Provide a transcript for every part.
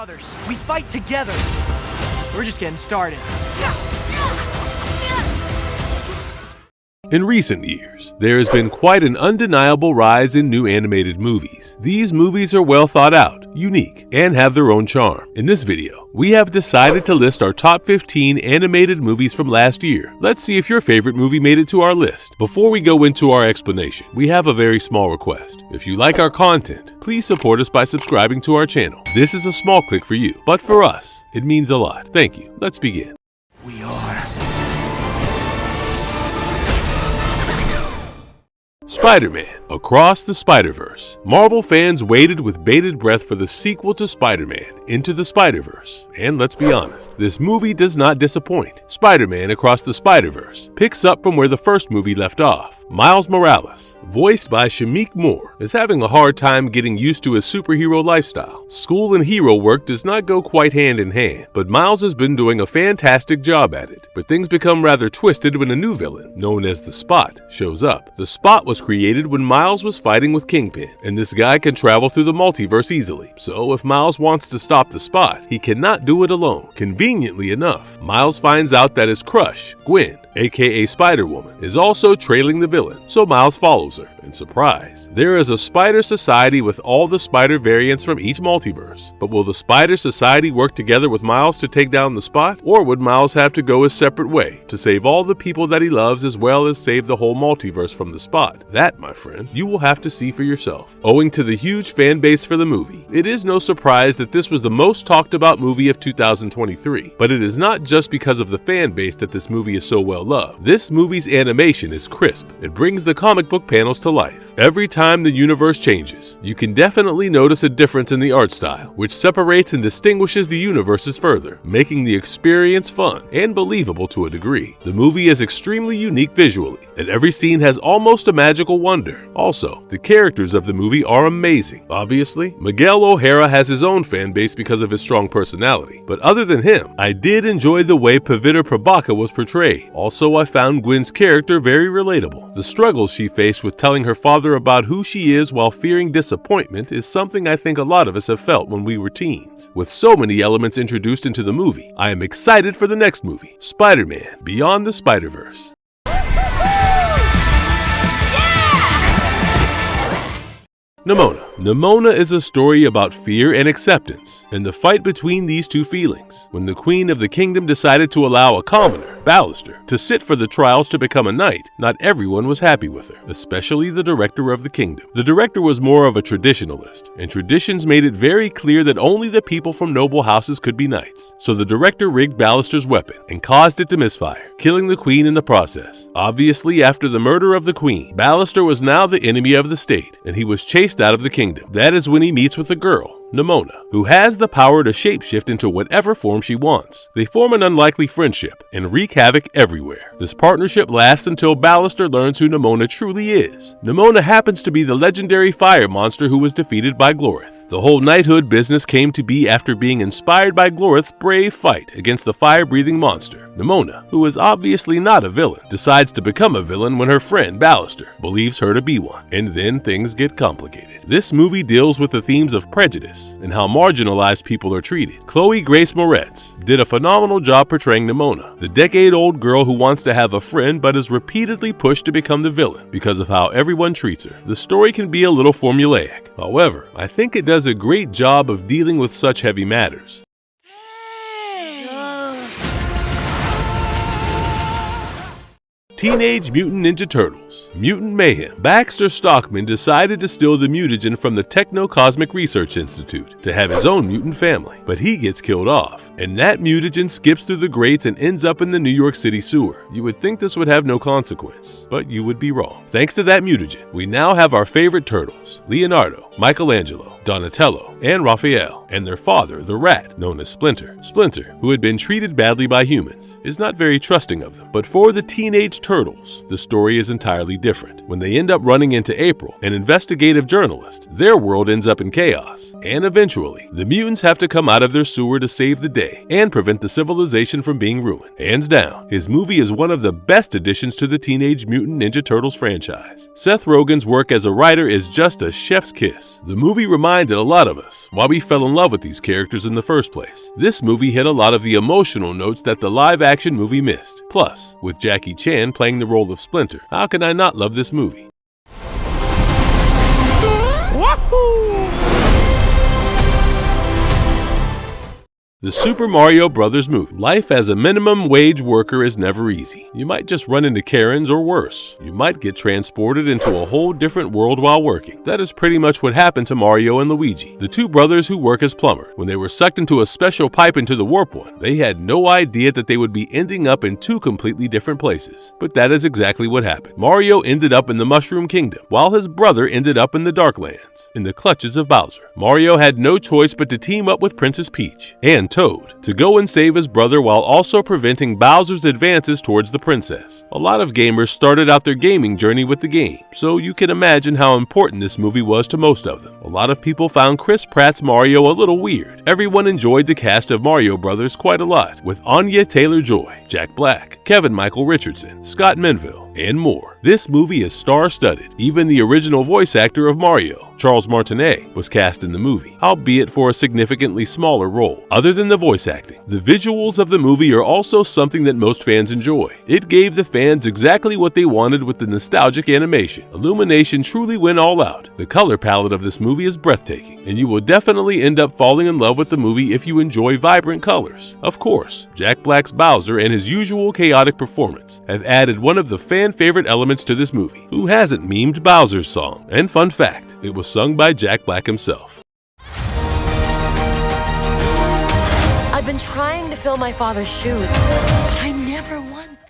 brothers. We fight together. We're just getting started. In recent years, there has been quite an undeniable rise in new animated movies. These movies are well thought out, unique, and have their own charm. In this video, we have decided to list our top 15 animated movies from last year. Let's see if your favorite movie made it to our list. Before we go into our explanation, we have a very small request. If you like our content, please support us by subscribing to our channel. This is a small click for you, but for us, it means a lot. Thank you. Let's begin. We are. Spider-Man Across the Spiderverse. Marvel fans waited with bated breath for the sequel to Spider-Man Into the Spiderverse. And let's be honest, this movie does not disappoint. Spider-Man Across the Spiderverse picks up from where the first movie left off. Miles Morales, voiced by Shameik Moore, is having a hard time getting used to his superhero lifestyle. School and hero work does not go quite hand in hand, but Miles has been doing a fantastic job at it. But things become rather twisted when a new villain, known as the Spot, shows up. The Spot was created when Miles was fighting with Kingpin, and this guy can travel through the multiverse easily. So if Miles wants to stop the Spot, he cannot do it alone. Conveniently enough, Miles finds out that his crush, Gwen, aka Spider-Woman, is also trailing the villain, so Miles follows her. And surprise, there is a Spider Society with all the Spider variants from each multiverse. But will the Spider Society work together with Miles to take down the Spot? Or would Miles have to go his separate way to save all the people that he loves as well as save the whole multiverse from the Spot? That, my friend, you will have to see for yourself. Owing to the huge fan base for the movie, it is no surprise that this was the most talked about movie of 2023. But it is not just because of the fan base that this movie is so well loved. This movie's animation is crisp. It brings the comic book panels to life. Every time the universe changes, you can definitely notice a difference in the art style, which separates and distinguishes the universes further, making the experience fun and believable to a degree. The movie is extremely unique visually, and every scene has almost a magical wonder. Also, the characters of the movie are amazing. Obviously, Miguel O'Hara has his own fan base because of his strong personality, but other than him, I did enjoy the way Pavitra Prabhaka was portrayed. Also, I found Gwen's character very relatable. The struggles she faced with telling her father about who she is while fearing disappointment is something I think a lot of us have felt when we were teens. With so many elements introduced into the movie, I am excited for the next movie, Spider-Man Beyond the Spiderverse. Neona is a story about fear and acceptance, and the fight between these two feelings. When the Queen of the Kingdom decided to allow a commoner, Ballister, to sit for the trials to become a knight, not everyone was happy with her, especially the director of the kingdom. The director was more of a traditionalist, and traditions made it very clear that only the people from noble houses could be knights. So the director rigged Ballister's weapon and caused it to misfire, killing the queen in the process. Obviously, after the murder of the queen, Ballister was now the enemy of the state, and he was chased out of the kingdom. That is when he meets with a girl, Neona, who has the power to shapeshift into whatever form she wants. They form an unlikely friendship and wreak havoc everywhere. This partnership lasts until Ballister learns who Neona truly is. Neona happens to be the legendary fire monster who was defeated by Glorith. The whole knighthood business came to be after being inspired by Glorith's brave fight against the fire-breathing monster. Neona, who is obviously not a villain, decides to become a villain when her friend Ballister believes her to be one, and then things get complicated. This movie deals with the themes of prejudice and how marginalized people are treated. Chloe Grace Moretz did a phenomenal job portraying Neona, the decade-old girl who wants to have a friend but is repeatedly pushed to become the villain because of how everyone treats her. The story can be a little formulaic. However, I think it does a great job of dealing with such heavy matters. Teenage Mutant Ninja Turtles, Mutant Mayhem. Baxter Stockman decided to steal the mutagen from the Techno-Cosmic Research Institute to have his own mutant family, but he gets killed off, and that mutagen skips through the grates and ends up in the New York City sewer. You would think this would have no consequence, but you would be wrong. Thanks to that mutagen, we now have our favorite turtles, Leonardo, Michelangelo, Donatello, and Raphael, and their father, the rat, known as Splinter. Splinter, who had been treated badly by humans, is not very trusting of them, but for the Teenage Turtles, the story is entirely different. When they end up running into April, an investigative journalist, their world ends up in chaos, and eventually, the mutants have to come out of their sewer to save the day and prevent the civilization from being ruined. Hands down, his movie is one of the best additions to the Teenage Mutant Ninja Turtles franchise. Seth Rogen's work as a writer is just a chef's kiss. The movie reminded a lot of us why we fell in love with these characters in the first place. This movie hit a lot of the emotional notes that the live-action movie missed. Plus, with Jackie Chan playing the role of Splinter, how can I not love this movie? Wahoo! The Super Mario Bros. Movie. Life as a minimum wage worker is never easy. You might just run into Karens or worse. You might get transported into a whole different world while working. That is pretty much what happened to Mario and Luigi, the two brothers who work as plumber. When they were sucked into a special pipe into the Warp One, they had no idea that they would be ending up in two completely different places. But that is exactly what happened. Mario ended up in the Mushroom Kingdom, while his brother ended up in the Darklands, in the clutches of Bowser. Mario had no choice but to team up with Princess Peach and Toad to go and save his brother while also preventing Bowser's advances towards the princess. A lot of gamers started out their gaming journey with the game, so you can imagine how important this movie was to most of them. A lot of people found Chris Pratt's Mario a little weird. Everyone enjoyed the cast of Mario Brothers quite a lot, with Anya Taylor-Joy, Jack Black, Kevin Michael Richardson, Scott Menville, and more. This movie is star-studded. Even the original voice actor of Mario, Charles Martinet, was cast in the movie, albeit for a significantly smaller role. Other than the voice acting, the visuals of the movie are also something that most fans enjoy. It gave the fans exactly what they wanted with the nostalgic animation. Illumination truly went all out. The color palette of this movie is breathtaking, and you will definitely end up falling in love with the movie if you enjoy vibrant colors. Of course, Jack Black's Bowser and his usual chaotic performance have added one of the fan-favorite elements to this movie. Who hasn't memed Bowser's song? And fun fact, it was sung by Jack Black himself. I've been trying to fill my father's shoes, but I never once...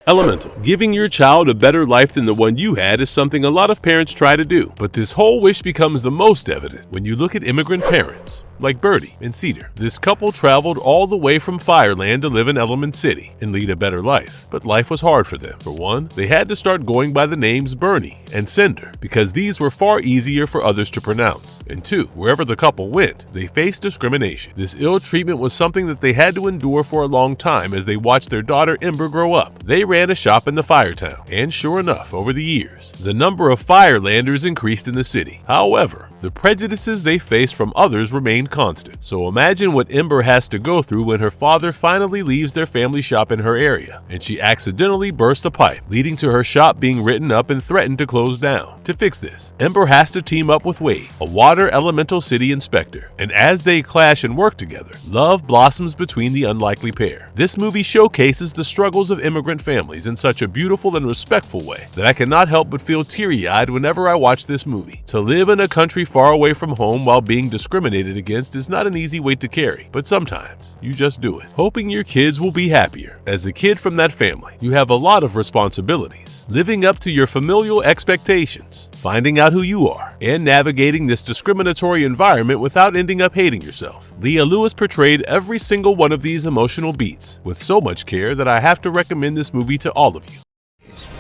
Elemental. Giving your child a better life than the one you had is something a lot of parents try to do, but this whole wish becomes the most evident when you look at immigrant parents, like Birdie and Cedar. This couple traveled all the way from Fireland to live in Element City and lead a better life, but life was hard for them. For one, they had to start going by the names Bernie and Cinder because these were far easier for others to pronounce. And two, wherever the couple went, they faced discrimination. This ill treatment was something that they had to endure for a long time as they watched their daughter Ember grow up. They ran a shop in the Firetown, and sure enough, over the years, the number of Firelanders increased in the city. However, the prejudices they faced from others remained constant. So imagine what Ember has to go through when her father finally leaves their family shop in her area, and she accidentally bursts a pipe, leading to her shop being written up and threatened to close down. To fix this, Ember has to team up with Wade, a water elemental city inspector, and as they clash and work together, love blossoms between the unlikely pair. This movie showcases the struggles of immigrant families in such a beautiful and respectful way that I cannot help but feel teary-eyed whenever I watch this movie. To live in a country far away from home while being discriminated against is not an easy weight to carry, but sometimes you just do it, hoping your kids will be happier. As a kid from that family, you have a lot of responsibilities, living up to your familial expectations, finding out who you are, and navigating this discriminatory environment without ending up hating yourself. Leah Lewis portrayed every single one of these emotional beats with so much care that I have to recommend this movie to all of you.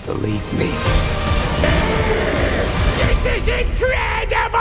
Believe me. This is incredible!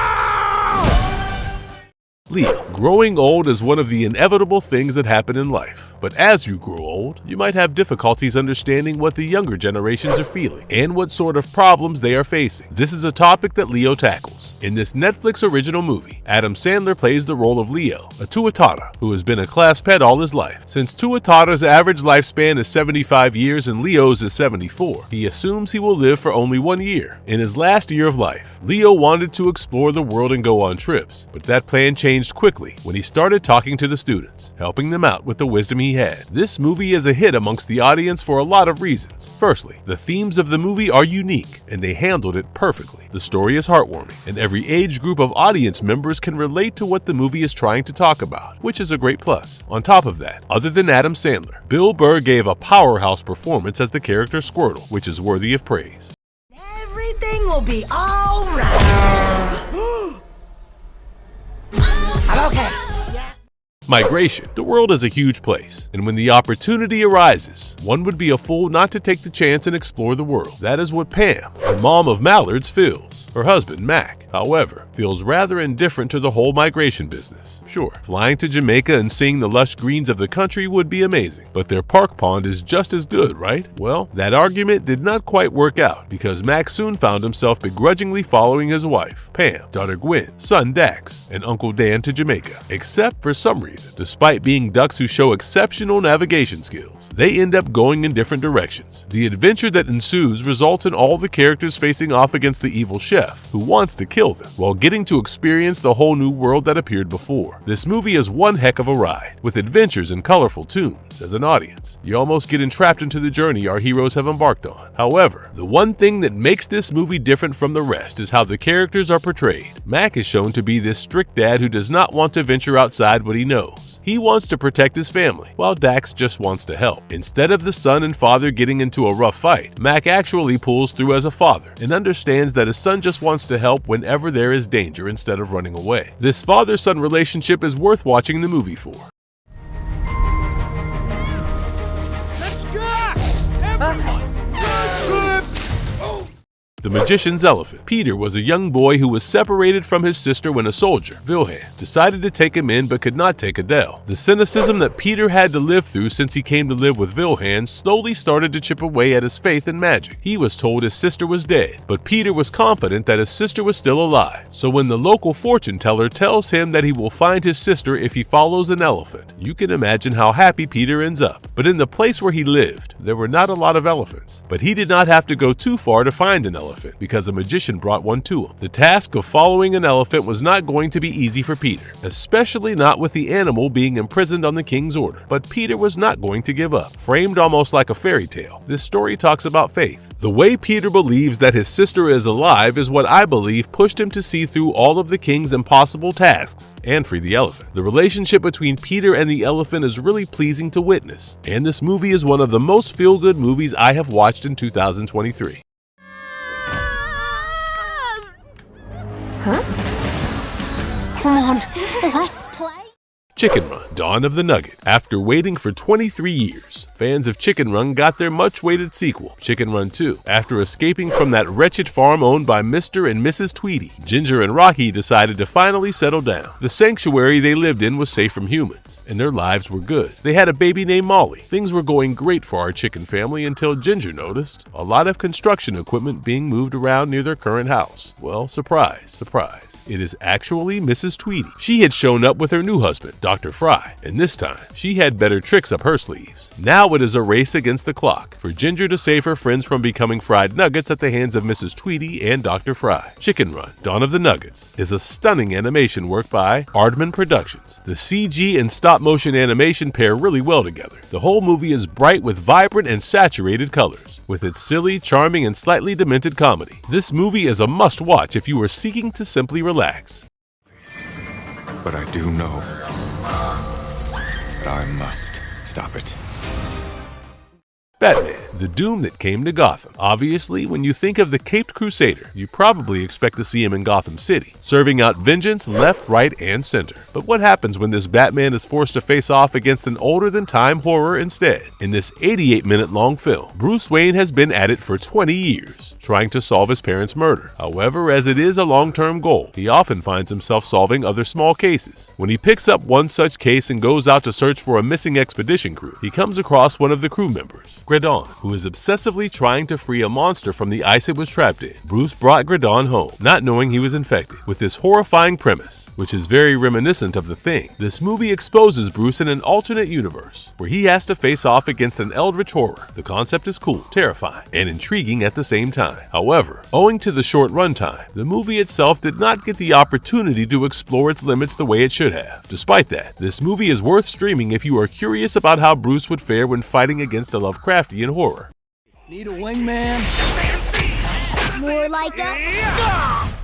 Leah, growing old is one of the inevitable things that happen in life. But as you grow old, you might have difficulties understanding what the younger generations are feeling and what sort of problems they are facing. This is a topic that Leo tackles. In this Netflix original movie, Adam Sandler plays the role of Leo, a Tuatara who has been a class pet all his life. Since Tuatara's average lifespan is 75 years and Leo's is 74, he assumes he will live for only 1 year. In his last year of life, Leo wanted to explore the world and go on trips, but that plan changed quickly when he started talking to the students, helping them out with the wisdom he had. This movie is a hit amongst the audience for a lot of reasons. Firstly, the themes of the movie are unique and they handled it perfectly. The story is heartwarming and every age group of audience members can relate to what the movie is trying to talk about, which is a great plus. On top of that, other than Adam Sandler, Bill Burr gave a powerhouse performance as the character Squirtle, which is worthy of praise. Everything will be all right. I'm okay. Migration. The world is a huge place, and when the opportunity arises, one would be a fool not to take the chance and explore the world. That is what Pam, the mom of Mallards, feels. Her husband, Mac, however, feels rather indifferent to the whole migration business. Sure, flying to Jamaica and seeing the lush greens of the country would be amazing, but their park pond is just as good, right? Well, that argument did not quite work out because Mac soon found himself begrudgingly following his wife, Pam, daughter Gwen, son Dax, and Uncle Dan to Jamaica. Except for some reason, despite being ducks who show exceptional navigation skills, they end up going in different directions. The adventure that ensues results in all the characters facing off against the evil chef, who wants to kill them, while getting to experience the whole new world that appeared before. This movie is one heck of a ride, with adventures and colorful tunes. As an audience, you almost get entrapped into the journey our heroes have embarked on. However, the one thing that makes this movie different from the rest is how the characters are portrayed. Mac is shown to be this strict dad who does not want to venture outside what he knows. He wants to protect his family, while Dax just wants to help. Instead of the son and father getting into a rough fight, Mac actually pulls through as a father and understands that his son just wants to help whenever there is danger instead of running away. This father-son relationship is worth watching the movie for. Let's go! Everyone! Road trip! The Magician's Elephant. Peter was a young boy who was separated from his sister when a soldier, Wilhelm, decided to take him in but could not take Adele. The cynicism that Peter had to live through since he came to live with Wilhelm slowly started to chip away at his faith in magic. He was told his sister was dead, but Peter was confident that his sister was still alive. So when the local fortune teller tells him that he will find his sister if he follows an elephant, you can imagine how happy Peter ends up. But in the place where he lived, there were not a lot of elephants. But he did not have to go too far to find an elephant, because a magician brought one to him. The task of following an elephant was not going to be easy for Peter, especially not with the animal being imprisoned on the king's order. But Peter was not going to give up. Framed almost like a fairy tale, this story talks about faith. The way Peter believes that his sister is alive is what I believe pushed him to see through all of the king's impossible tasks and free the elephant. The relationship between Peter and the elephant is really pleasing to witness, and this movie is one of the most feel-good movies I have watched in 2023. Come on, let's play. Chicken Run: Dawn of the Nugget. After waiting for 23 years, fans of Chicken Run got their much-awaited sequel, Chicken Run 2. After escaping from that wretched farm owned by Mr. and Mrs. Tweety, Ginger and Rocky decided to finally settle down. The sanctuary they lived in was safe from humans, and their lives were good. They had a baby named Molly. Things were going great for our chicken family until Ginger noticed a lot of construction equipment being moved around near their current house. Well, surprise, surprise. It is actually Mrs. Tweety. She had shown up with her new husband, Dr. Fry, and this time, she had better tricks up her sleeves. Now it is a race against the clock for Ginger to save her friends from becoming fried nuggets at the hands of Mrs. Tweety and Dr. Fry. Chicken Run: Dawn of the Nuggets is a stunning animation work by Aardman Productions. The CG and stop-motion animation pair really well together. The whole movie is bright with vibrant and saturated colors, with its silly, charming, and slightly demented comedy. This movie is a must-watch if you are seeking to simply relax. But I do know that I must stop it. Batman: The Doom That Came to Gotham. Obviously, when you think of the Caped Crusader, you probably expect to see him in Gotham City, serving out vengeance left, right, and center. But what happens when this Batman is forced to face off against an older-than-time horror instead? In this 88-minute-long film, Bruce Wayne has been at it for 20 years, trying to solve his parents' murder. However, as it is a long-term goal, he often finds himself solving other small cases. When he picks up one such case and goes out to search for a missing expedition crew, he comes across one of the crew members, Gredon, who is obsessively trying to free a monster from the ice it was trapped in. Bruce brought Gredon home, not knowing he was infected. With this horrifying premise, which is very reminiscent of The Thing, this movie exposes Bruce in an alternate universe, where he has to face off against an eldritch horror. The concept is cool, terrifying, and intriguing at the same time. However, owing to the short runtime, the movie itself did not get the opportunity to explore its limits the way it should have. Despite that, this movie is worth streaming if you are curious about how Bruce would fare when fighting against a Lovecraftian horror. Need a wingman? More like a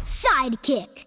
sidekick.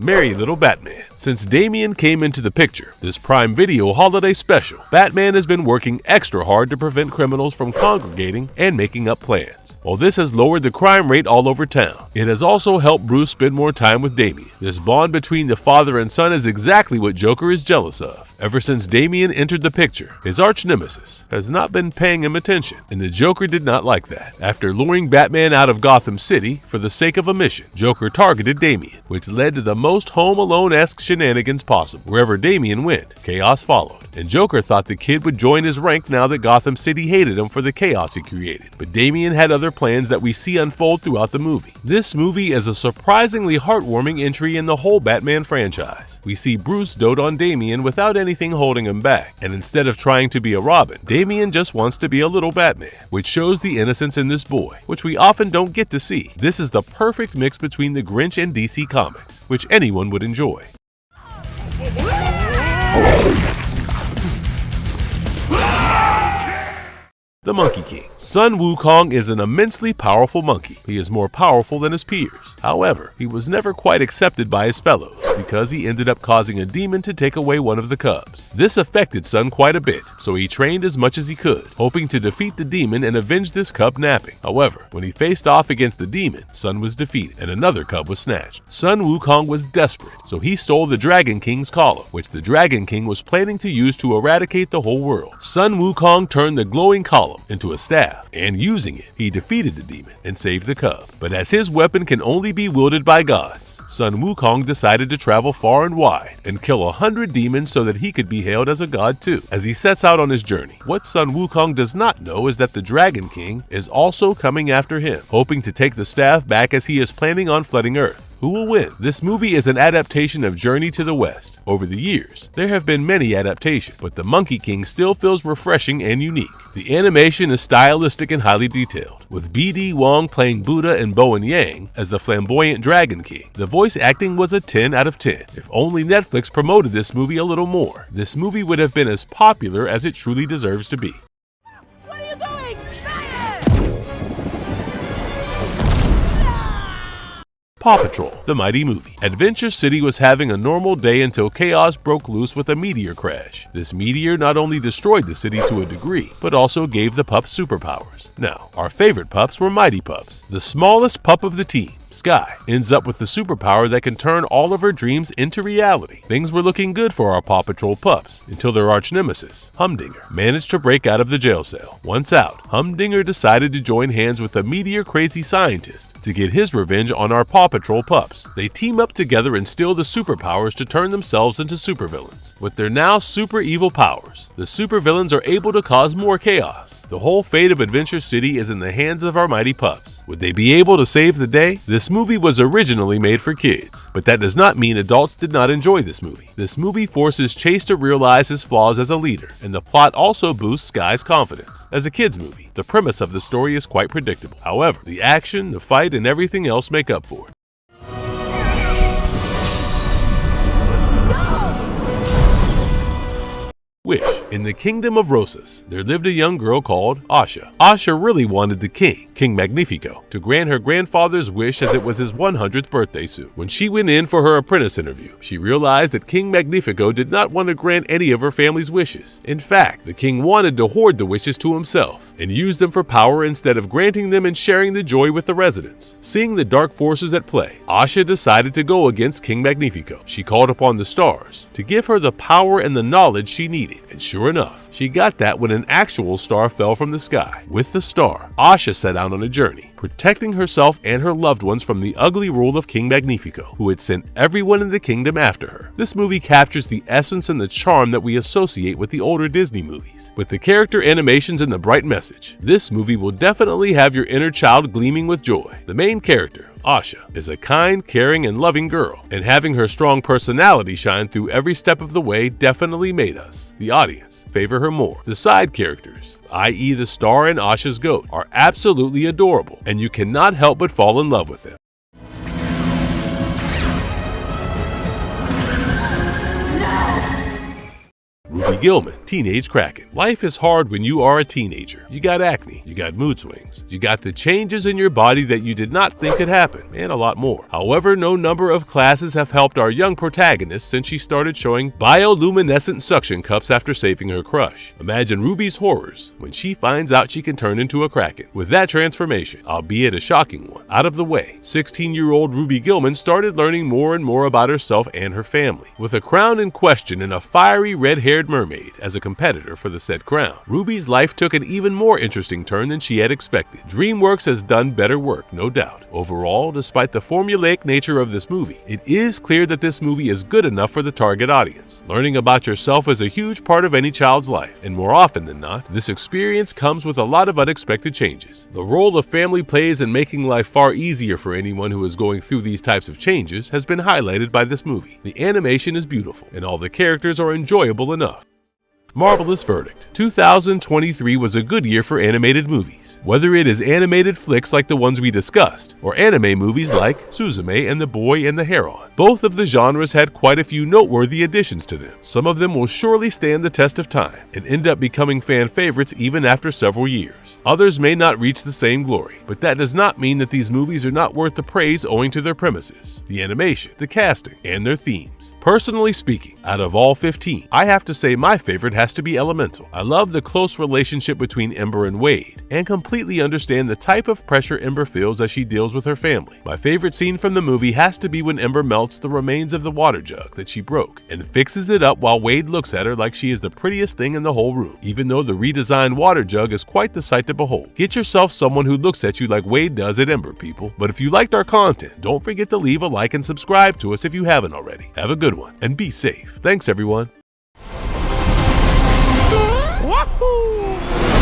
Merry Little Batman. Since Damian came into the picture, this Prime Video holiday special, Batman has been working extra hard to prevent criminals from congregating and making up plans. While this has lowered the crime rate all over town, it has also helped Bruce spend more time with Damian. This bond between the father and son is exactly what Joker is jealous of. Ever since Damian entered the picture, his arch nemesis has not been paying him attention, and the Joker did not like that. After luring Batman out of Gotham City for the sake of a mission, Joker targeted Damian, which led to the most Home Alone-esque shenanigans possible. Wherever Damian went, chaos followed, and Joker thought the kid would join his rank now that Gotham City hated him for the chaos he created. But Damian had other plans that we see unfold throughout the movie. This movie is a surprisingly heartwarming entry in the whole Batman franchise. We see Bruce dote on Damian without anything holding him back, and instead of trying to be a Robin, Damian just wants to be a little Batman, which shows the innocence in this boy, which we often don't get to see. This is the perfect mix between the Grinch and DC Comics, which anyone would enjoy. The Monkey King. Sun Wukong is an immensely powerful monkey. He is more powerful than his peers. However, he was never quite accepted by his fellows because he ended up causing a demon to take away one of the cubs. This affected Sun quite a bit, so he trained as much as he could, hoping to defeat the demon and avenge this cub napping. However, when he faced off against the demon, Sun was defeated and another cub was snatched. Sun Wukong was desperate, so he stole the Dragon King's collar, which the Dragon King was planning to use to eradicate the whole world. Sun Wukong turned the glowing column into a staff, and using it, he defeated the demon and saved the cub. But as his weapon can only be wielded by gods, Sun Wukong decided to travel far and wide and kill 100 demons so that he could be hailed as a god too. As he sets out on his journey, what Sun Wukong does not know is that the Dragon King is also coming after him, hoping to take the staff back as he is planning on flooding Earth. Who will win? This movie is an adaptation of Journey to the West. Over the years, there have been many adaptations, but The Monkey King still feels refreshing and unique. The animation is stylistic and highly detailed, with B.D. Wong playing Buddha and Bowen Yang as the flamboyant Dragon King. The voice acting was a 10 out of 10. If only Netflix promoted this movie a little more, this movie would have been as popular as it truly deserves to be. What are you doing? Paw Patrol, the mighty movie. Adventure City was having a normal day until chaos broke loose with a meteor crash. This meteor not only destroyed the city to a degree, but also gave the pups superpowers. Now, our favorite pups were Mighty Pups. The smallest pup of the team, Sky, ends up with the superpower that can turn all of her dreams into reality. Things were looking good for our Paw Patrol pups until their arch nemesis, Humdinger, managed to break out of the jail cell. Once out, Humdinger decided to join hands with a meteor-crazy scientist to get his revenge on our Paw Patrol pups. They team up together and steal the superpowers to turn themselves into supervillains. With their now super evil powers, the supervillains are able to cause more chaos. The whole fate of Adventure City is in the hands of our mighty pups. Would they be able to save the day? This movie was originally made for kids, but that does not mean adults did not enjoy this movie. This movie forces Chase to realize his flaws as a leader, and the plot also boosts Sky's confidence. As a kids movie, the premise of the story is quite predictable. However, the action, the fight, and everything else make up for it. Wish. In the kingdom of Rosas, there lived a young girl called Asha. Asha really wanted the king, King Magnifico, to grant her grandfather's wish as it was his 100th birthday soon. When she went in for her apprentice interview, she realized that King Magnifico did not want to grant any of her family's wishes. In fact, the king wanted to hoard the wishes to himself and use them for power instead of granting them and sharing the joy with the residents. Seeing the dark forces at play, Asha decided to go against King Magnifico. She called upon the stars to give her the power and the knowledge she needed. And sure enough, she got that when an actual star fell from the sky. With the star, Asha set out on a journey, protecting herself and her loved ones from the ugly rule of King Magnifico, who had sent everyone in the kingdom after her. This movie captures the essence and the charm that we associate with the older Disney movies. With the character animations and the bright message, this movie will definitely have your inner child gleaming with joy. The main character, Asha, is a kind, caring, and loving girl, and having her strong personality shine through every step of the way definitely made us, the audience, favor her more. The side characters, i.e. the star and Asha's goat, are absolutely adorable, and you cannot help but fall in love with them. Ruby Gillman, Teenage Kraken. Life is hard when you are a teenager. You got acne, you got mood swings, you got the changes in your body that you did not think could happen, and a lot more. However, no number of classes have helped our young protagonist since she started showing bioluminescent suction cups after saving her crush. Imagine Ruby's horrors when she finds out she can turn into a Kraken. With that transformation, albeit a shocking one, out of the way, 16-year-old Ruby Gillman started learning more and more about herself and her family. With a crown in question and a fiery red-haired mermaid as a competitor for the said crown, Ruby's life took an even more interesting turn than she had expected. DreamWorks has done better work, no doubt. Overall, despite the formulaic nature of this movie, it is clear that this movie is good enough for the target audience. Learning about yourself is a huge part of any child's life, and more often than not, this experience comes with a lot of unexpected changes. The role of family plays in making life far easier for anyone who is going through these types of changes has been highlighted by this movie. The animation is beautiful, and all the characters are enjoyable enough. Marvelous verdict. 2023 was a good year for animated movies. Whether it is animated flicks like the ones we discussed, or anime movies like Suzume and the Boy and the Heron, both of the genres had quite a few noteworthy additions to them. Some of them will surely stand the test of time and end up becoming fan favorites even after several years. Others may not reach the same glory, but that does not mean that these movies are not worth the praise owing to their premises, the animation, the casting, and their themes. Personally speaking, out of all 15, I have to say my favorite has to be Elemental. I love the close relationship between Ember and Wade, and completely understand the type of pressure Ember feels as she deals with her family. My favorite scene from the movie has to be when Ember melts the remains of the water jug that she broke and fixes it up while Wade looks at her like she is the prettiest thing in the whole room, even though the redesigned water jug is quite the sight to behold. Get yourself someone who looks at you like Wade does at Ember, people. But if you liked our content, don't forget to leave a like and subscribe to us if you haven't already. Have a good one, and be safe. Thanks, everyone. Wahoo!